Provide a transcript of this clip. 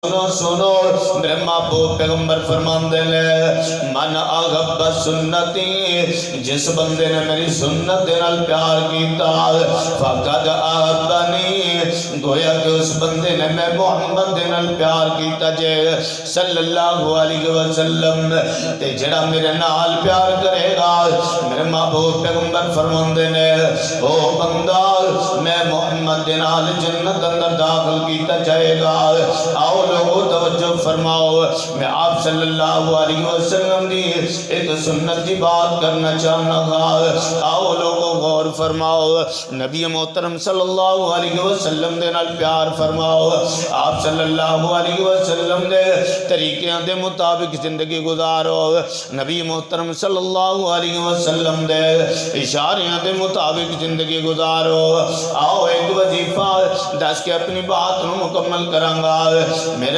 سنو سنو میرے محبوب پیغمبر فرماندے نے من اغب سنتی جس بندے نے میری سنت دے نال پیار کیتا فقد احبنی گویا کہ اس بندے نے میں محمد دے نال پیار کیتا جے صلی اللہ علیہ وسلم تے جڑا میرے نال پیار کرے گا میرے محبوب پیغمبر فرماندے نے او بندہ میں محمد دے نال جنت اندر داخل کیتا جائے گا آؤ لوگوں توجہ فرماؤ میں آپ صلی اللہ علیہ وسلم دی ایک سنت کی بات کرنا چاہنا گا آؤ لوگوں غور فرماؤ نبی محترم صلی اللہ علیہ وسلم دے نال پیار فرماؤ آپ صلی اللہ علیہ وسلم دے طریقیاں دے مطابق زندگی گزارو نبی محترم صلی اللہ علیہ وسلم دے اشاریاں دے مطابق زندگی گزارو آؤ ایک وظیفہ دس کے اپنی بات نو مکمل کرانگا میرے